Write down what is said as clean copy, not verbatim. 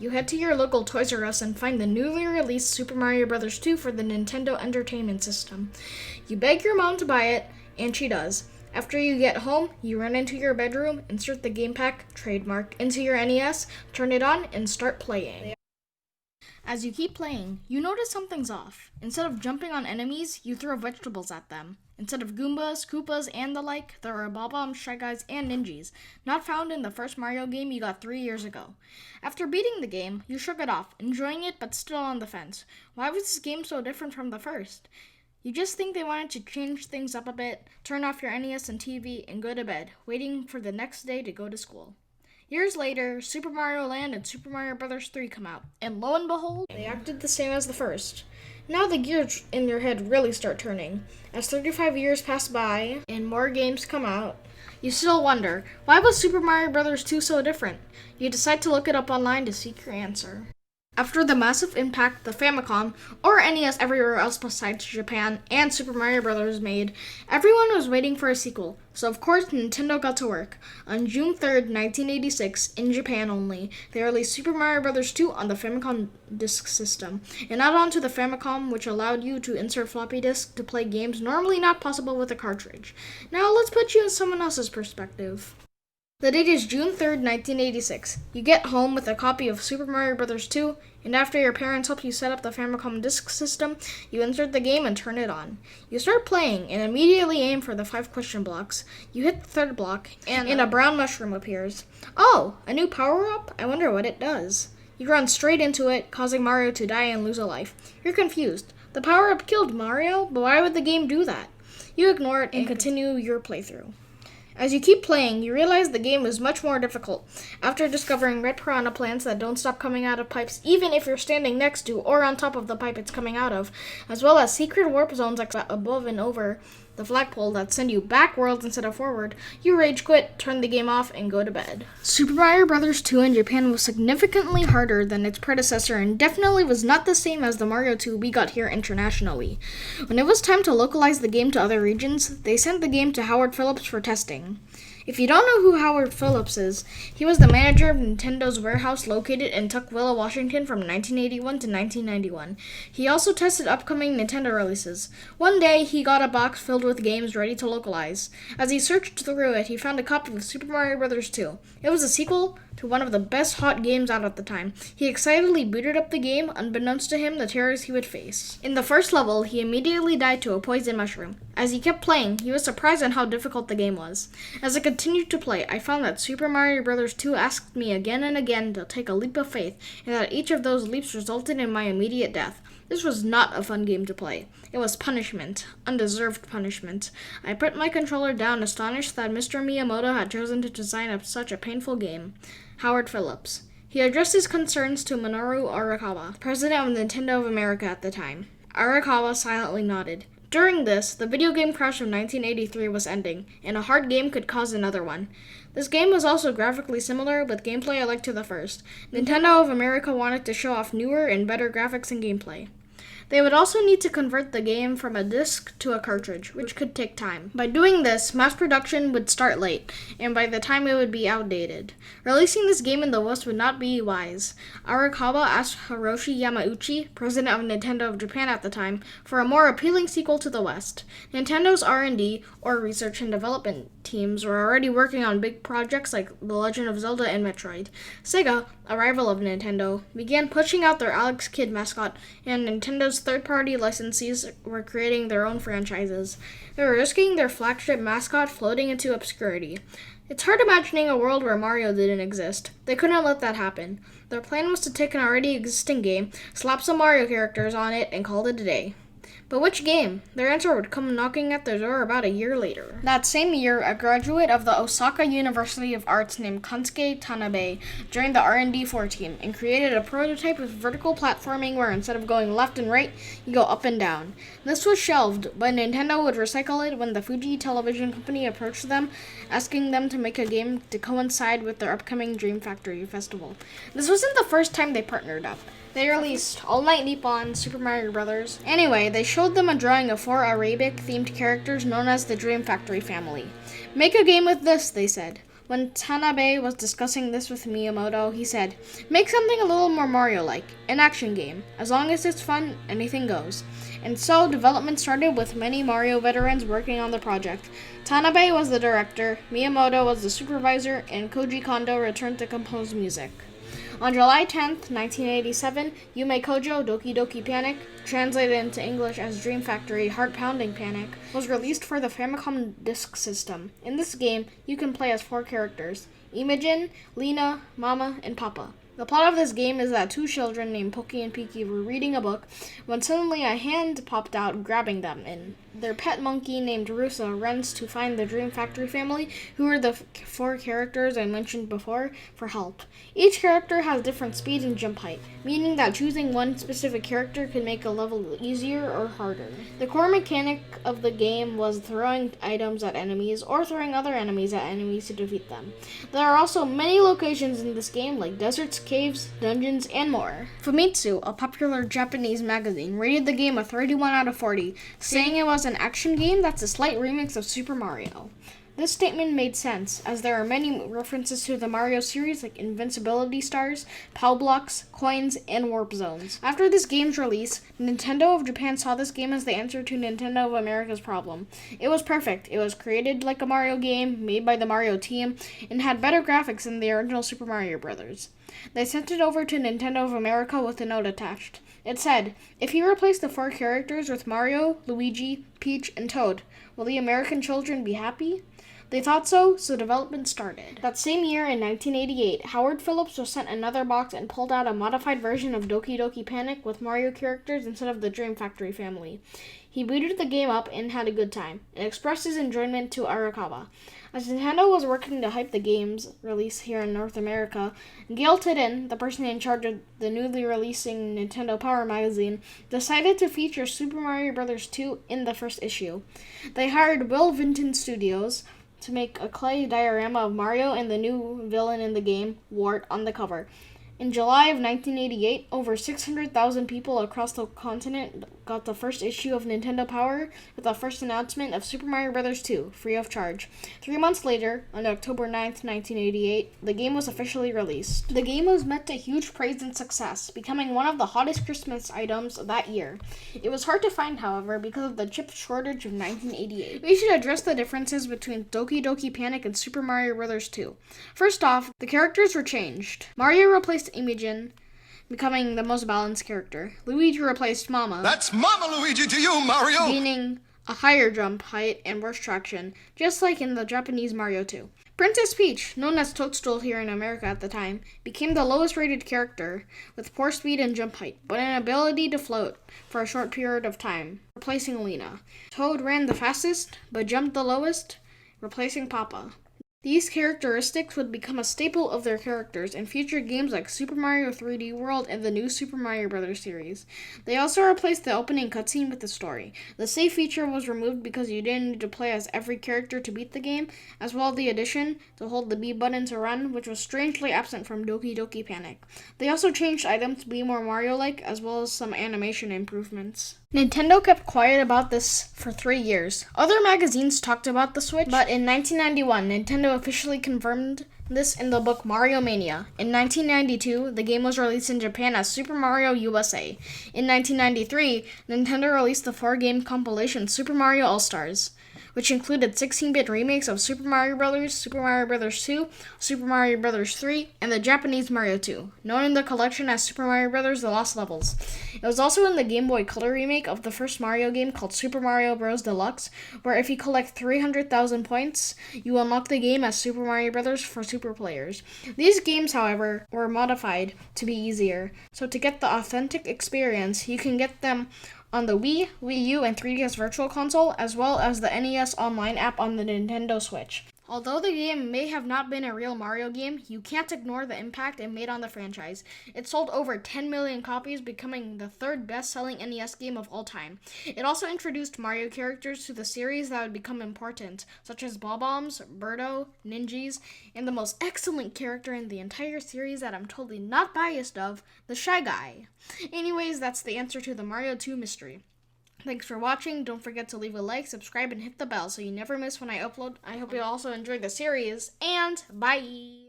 You head to your local Toys R Us and find the newly released Super Mario Bros. 2 for the Nintendo Entertainment System. You beg your mom to buy it, and she does. After you get home, you run into your bedroom, insert the game pack, trademark, into your NES, turn it on, and start playing. As you keep playing, you notice something's off. Instead of jumping on enemies, you throw vegetables at them. Instead of Goombas, Koopas, and the like, there are Bob-ombs, Shy Guys, and Ninjas, not found in the first Mario game you got 3 years ago. After beating the game, you shrug it off, enjoying it but still on the fence. Why was this game so different from the first? You just think they wanted to change things up a bit, turn off your NES and TV, and go to bed, waiting for the next day to go to school. Years later, Super Mario Land and Super Mario Bros. 3 come out, and lo and behold, they acted the same as the first. Now the gears in your head really start turning. As 35 years pass by and more games come out, you still wonder, why was Super Mario Bros. 2 so different? You decide to look it up online to seek your answer. After the massive impact the Famicom, or NES everywhere else besides Japan, and Super Mario Bros. Made, everyone was waiting for a sequel, so of course Nintendo got to work. On June 3rd, 1986, in Japan only, they released Super Mario Bros. 2 on the Famicom Disk System, and added on to the Famicom, which allowed you to insert floppy disks to play games normally not possible with a cartridge. Now let's put you in someone else's perspective. The date is June 3rd, 1986. You get home with a copy of Super Mario Bros. 2, and after your parents help you set up the Famicom Disk System, you insert the game and turn it on. You start playing and immediately aim for the 5 question blocks. You hit the third block, and a brown mushroom appears. Oh, a new power-up? I wonder what it does. You run straight into it, causing Mario to die and lose a life. You're confused. The power-up killed Mario, but why would the game do that? You ignore it and continue your playthrough. As you keep playing, you realize the game is much more difficult. After discovering red piranha plants that don't stop coming out of pipes even if you're standing next to or on top of the pipe it's coming out of, as well as secret warp zones like above and over the flagpole that send you backwards instead of forward, you rage quit, turn the game off, and go to bed. Super Mario Bros. 2 in Japan was significantly harder than its predecessor and definitely was not the same as the Mario 2 we got here internationally. When it was time to localize the game to other regions, they sent the game to Howard Phillips for testing. If you don't know who Howard Phillips is, he was the manager of Nintendo's warehouse located in Tukwila, Washington from 1981 to 1991. He also tested upcoming Nintendo releases. One day, he got a box filled with games ready to localize. As he searched through it, he found a copy of Super Mario Bros. 2. It was a sequel to one of the best hot games out at the time. He excitedly booted up the game, unbeknownst to him the terrors he would face. In the first level, he immediately died to a poison mushroom. As he kept playing, he was surprised at how difficult the game was. As I continued to play, I found that Super Mario Bros. 2 asked me again and again to take a leap of faith, and that each of those leaps resulted in my immediate death. This was not a fun game to play. It was punishment. Undeserved punishment. I put my controller down, astonished that Mr. Miyamoto had chosen to design up such a painful game. Howard Phillips. He addressed his concerns to Minoru Arakawa, president of Nintendo of America at the time. Arakawa silently nodded. During this, the video game crash of 1983 was ending, and a hard game could cause another one. This game was also graphically similar, with gameplay alike to the first. Nintendo of America wanted to show off newer and better graphics and gameplay. They would also need to convert the game from a disc to a cartridge, which could take time. By doing this, mass production would start late, and by the time it would be outdated. Releasing this game in the West would not be wise. Arakawa asked Hiroshi Yamauchi, president of Nintendo of Japan at the time, for a more appealing sequel to the West. Nintendo's R&D, or research and development teams, were already working on big projects like The Legend of Zelda and Metroid. Sega, a rival of Nintendo, began pushing out their Alex Kidd mascot, and Nintendo's third-party licensees were creating their own franchises. They were risking their flagship mascot floating into obscurity. It's hard imagining a world where Mario didn't exist. They couldn't let that happen. Their plan was to take an already existing game, slap some Mario characters on it, and call it a day. But which game? Their answer would come knocking at their door about a year later. That same year, a graduate of the Osaka University of Arts named Kansuke Tanabe joined the R&D4 team and created a prototype of vertical platforming where instead of going left and right, you go up and down. This was shelved, but Nintendo would recycle it when the Fuji Television Company approached them, asking them to make a game to coincide with their upcoming Dream Factory Festival. This wasn't the first time they partnered up. They released All Night Nippon, Super Mario Bros. Anyway, they showed them a drawing of 4 Arabic-themed characters known as the Dream Factory family. Make a game with this, they said. When Tanabe was discussing this with Miyamoto, he said, "Make something a little more Mario-like, an action game. As long as it's fun, anything goes." And so, development started with many Mario veterans working on the project. Tanabe was the director, Miyamoto was the supervisor, and Koji Kondo returned to compose music. On July 10th, 1987, Yume Kojo Doki Doki Panic, translated into English as Dream Factory Heart Pounding Panic, was released for the Famicom Disk System. In this game, you can play as 4 characters: Imogen, Lena, Mama, and Papa. The plot of this game is that 2 children named Poki and Piki were reading a book when suddenly a hand popped out, grabbing them, and their pet monkey named Rusa runs to find the Dream Factory family, who are the 4 characters I mentioned before, for help. Each character has different speed and jump height, meaning that choosing one specific character could make a level easier or harder. The core mechanic of the game was throwing items at enemies or throwing other enemies at enemies to defeat them. There are also many locations in this game like deserts, caves, dungeons, and more. Famitsu, a popular Japanese magazine, rated the game a 31 out of 40, saying it was an action game that's a slight remix of Super Mario. This statement made sense, as there are many references to the Mario series like invincibility stars, POW blocks, coins, and warp zones. After this game's release, Nintendo of Japan saw this game as the answer to Nintendo of America's problem. It was perfect. It was created like a Mario game, made by the Mario team, and had better graphics than the original Super Mario Bros. They sent it over to Nintendo of America with a note attached. It said, "If you replace the 4 characters with Mario, Luigi, Peach, and Toad, will the American children be happy?" They thought so development started. That same year, in 1988, Howard Phillips was sent another box and pulled out a modified version of Doki Doki Panic with Mario characters instead of the Dream Factory family. He booted the game up and had a good time, and expressed his enjoyment to Arakawa. As Nintendo was working to hype the game's release here in North America, Gail Tidden, the person in charge of the newly releasing Nintendo Power magazine, decided to feature Super Mario Bros. 2 in the first issue. They hired Will Vinton Studios to make a clay diorama of Mario and the new villain in the game, Wart, on the cover. In July of 1988, over 600,000 people across the continent got the first issue of Nintendo Power with the first announcement of Super Mario Bros. 2, free of charge. 3 months later, on October 9th, 1988, the game was officially released. The game was met to huge praise and success, becoming one of the hottest Christmas items that year. It was hard to find, however, because of the chip shortage of 1988. We should address the differences between Doki Doki Panic and Super Mario Bros. 2. First off, the characters were changed. Mario replaced Imogen, becoming the most balanced character. Luigi replaced Mama. That's Mama Luigi to you, Mario! Gaining a higher jump height and worse traction, just like in the Japanese Mario 2. Princess Peach, known as Toadstool here in America at the time, became the lowest rated character, with poor speed and jump height, but an ability to float for a short period of time, replacing Lena. Toad ran the fastest, but jumped the lowest, replacing Papa. These characteristics would become a staple of their characters in future games like Super Mario 3D World and the new Super Mario Bros. Series. They also replaced the opening cutscene with the story. The save feature was removed because you didn't need to play as every character to beat the game, as well as the addition to hold the B button to run, which was strangely absent from Doki Doki Panic. They also changed items to be more Mario-like, as well as some animation improvements. Nintendo kept quiet about this for 3 years. Other magazines talked about the Switch, but in 1991, Nintendo officially confirmed this in the book Mario Mania. In 1992, the game was released in Japan as Super Mario USA. In 1993, Nintendo released the 4-game compilation Super Mario All-Stars, which included 16-bit remakes of Super Mario Bros., Super Mario Bros. 2, Super Mario Bros. 3, and the Japanese Mario 2, known in the collection as Super Mario Bros. The Lost Levels. It was also in the Game Boy Color remake of the first Mario game called Super Mario Bros. Deluxe, where if you collect 300,000 points, you unlock the game as Super Mario Bros. For Super players. These games, however, were modified to be easier, so to get the authentic experience, you can get them on the Wii, Wii U, and 3DS Virtual Console, as well as the NES Online app on the Nintendo Switch. Although the game may have not been a real Mario game, you can't ignore the impact it made on the franchise. It sold over 10 million copies, becoming the 3rd best-selling NES game of all time. It also introduced Mario characters to the series that would become important, such as Bob-ombs, Birdo, Ninjas, and the most excellent character in the entire series that I'm totally not biased of, the Shy Guy. Anyways, that's the answer to the Mario 2 mystery. Thanks for watching. Don't forget to leave a like, subscribe, and hit the bell so you never miss when I upload. I hope you also enjoyed the series, and bye!